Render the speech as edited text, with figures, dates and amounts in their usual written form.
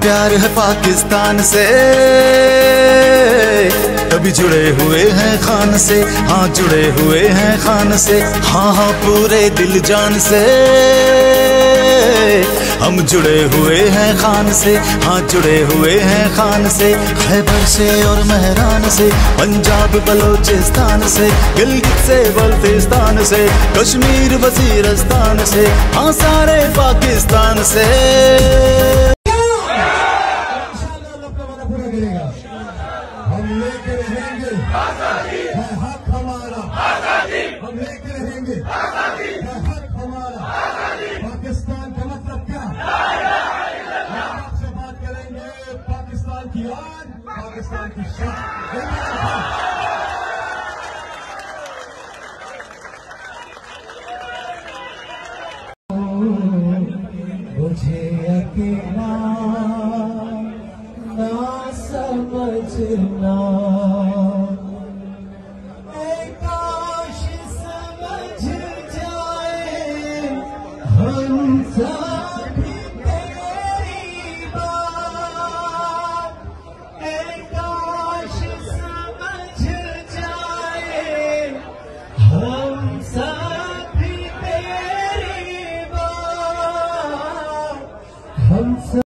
प्यार है पाकिस्तान से, कभी जुड़े हुए हैं खान से, हाँ जुड़े हुए हैं खान से, हाँ हाँ पूरे दिल जान से हम जुड़े हुए हैं खान से, हाँ जुड़े हुए हैं खान से। खैबर से और महरान से, पंजाब बलोचिस्तान से, गिलगित से बल्तिस्तान से, कश्मीर वजीरस्तान से, हाँ सारे पाकिस्तान से। हम लेके रहेंगे आजादी, हक हमारा आजादी, हम लेके रहेंगे आजादी, हक हमारा आजादी। पाकिस्तान का मतलब क्या? हम आपसे बात करेंगे पाकिस्तान की आन, पाकिस्तान की शान। मुझे अकेला ना समझना।